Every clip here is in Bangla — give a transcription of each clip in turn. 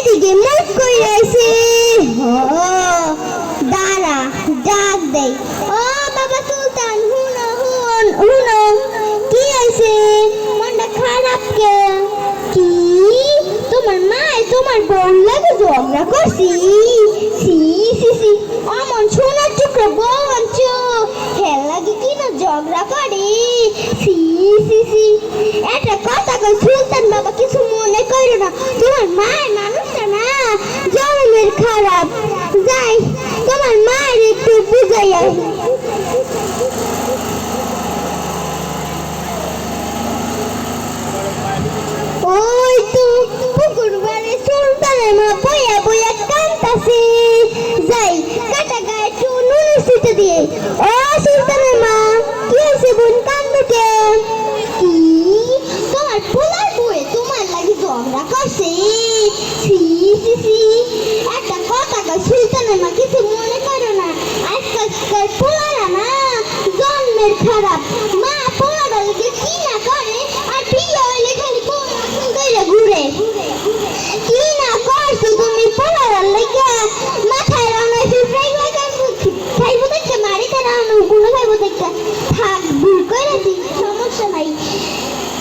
এদিকে মুখ কইরা আইছে। দাঁড়া ডাক দেই। ও বাবা সুলতান, হুনো হুনো, কি হইছে? মনটা খারাপ কে? কি তোমার মা তোমার বউ লাগে ঝগড়া করছি? সি সি সি, অমন সোনার টুকরো বউ আনছো, হেল লাগে কি না ঝগড়া করে? সি সি সি, একটা কথা কই সুলতান বাবা, কিছু মনে করো না। তোমার মায়ের মানুষটা না জন্মের খারাপ। যাই তোমার মায়ের একটু বুঝাইয়া। ওই তো পুকুর বাড়ি সুলতানের মা বইয়া বইয়া কাঁদতাছে। যাই কাটা গায়ে একটু নুনের ছিটে দিয়ে। ও সুলতানের মা, কি হয়েছে বোন, কান্দো কে? কি তোমার পোলার বউয়ে তোমার লাগি ঝগড়া করছে? সি সি সি, একটা কথা কই সুলতানের মা, কিছু মনে করো না। আজকাল পোলারা না জন্মের খারাপ। মা পোলারা লাগে কি না করে, আর বিয়ে হইলে খালি ঘুরে। কি না করছো তুমি পোলারার লাগা? মাথায় রান্না খাইবো দেখে, মারিতে রান্না গুলো খাইবো দেখে। থাক ভুল করেছি, সমস্যা নাই।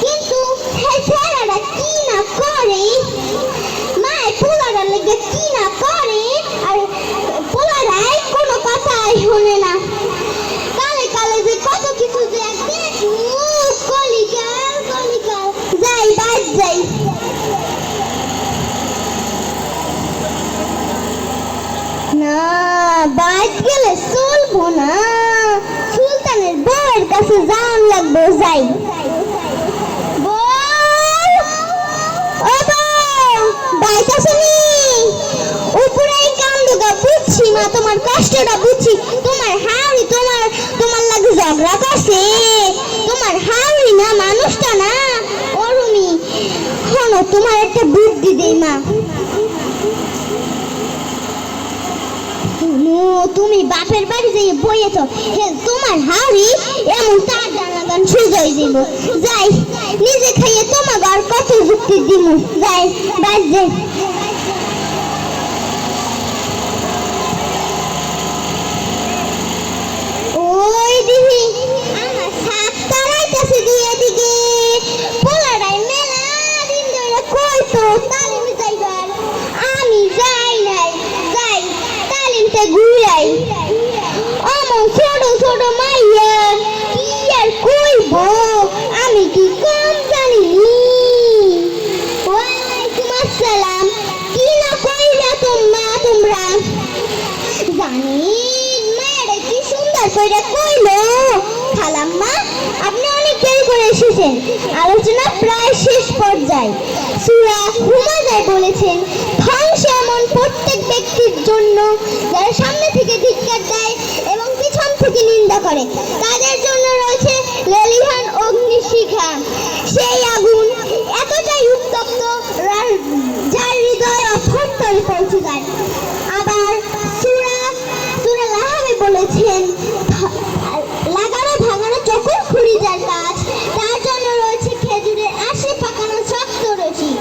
কিন্তু ছেলেরা কি না করে, মায়ের পোলারার লাগা কি না করে, আর পোলারাই কোনো কথাই শুনে না। কালে কালে যে কত কিছু যে দেখু, কলিকাল কলিকাল। যাই বাদ যাই। না বাদ গেলে চলবো না, সুলতানের বউয়ের কাছে যাওয়ান লাগবে। যাই। উপরে কান্দুগা, বুঝছি মা তোমার কষ্টটা, বুঝছি। তোমার হাওড়ি তোমার লাগে ঝগড়া করছে। তোমার হাওড়ি না মানুষটা না অরুণী। শোনো তোমার একটা বুদ্ধি দেই মা। তুমি বাপের বাড়ি যেয়ে বইয়েছ, তোমার হাড়ি এমন তার ডানা গান সুজয় দিব। যাই নিজে খাইয়ে তোমাকে আর কত যুক্তি দিব। যাই বাস যাই। ওই দিদি আমার সাত তারাইতেছে দিয়ে দিকে। পোলারাই মেলা দিন ধরে কইতো তালিম যাইবার, আমি যাই নাই। যাই তালিমতে ঘুরাই। আমার ছোট ছোট মাইয়া কি আর কইব, আমি কি কম জানি? ওয়ালাইকুম আসসালাম। কি না কইলা তোমরা? জানি মায়েরা কি সুন্দর করে কইলো। খালাম্মা, আপনি অনেক দেরি করে এসেছেন, আলোচনা প্রায় শেষ পর্যায়ে। সূরা হুমাযায় বলেছেন, ধ্বংস এমন প্রত্যেক ব্যক্তির জন্য যারা সামনে থেকে ধিক্কার দেয় এবং পিছন থেকে নিন্দা করে। তাদের জন্য রয়েছে লেলিহান অগ্নিশিখা, সেই আগুন এতটাই উত্তপ্ত যার হৃদয় অভ্যন্তরে পৌঁছে যায়। আবার সূরা লাহাবে বলেছেন, লাগানো ভাঙানো যখন খুঁড়ি যার কাজ, তার জন্য রয়েছে খেজুরের আশে পাকানো শক্ত রশি।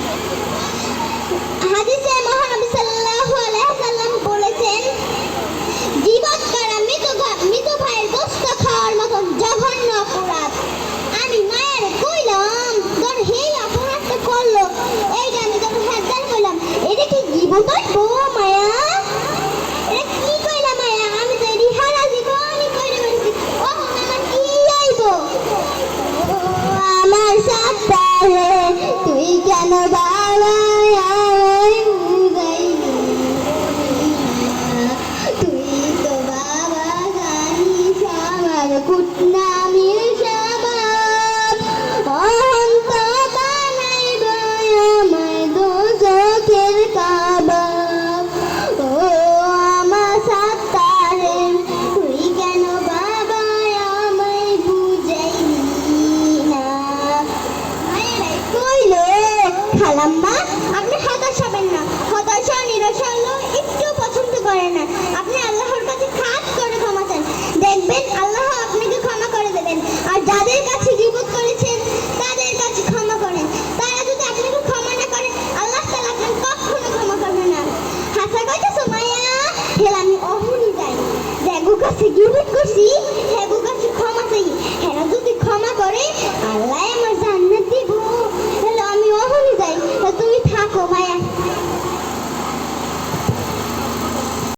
কাছে গিফট করছি হ্যাঁ গো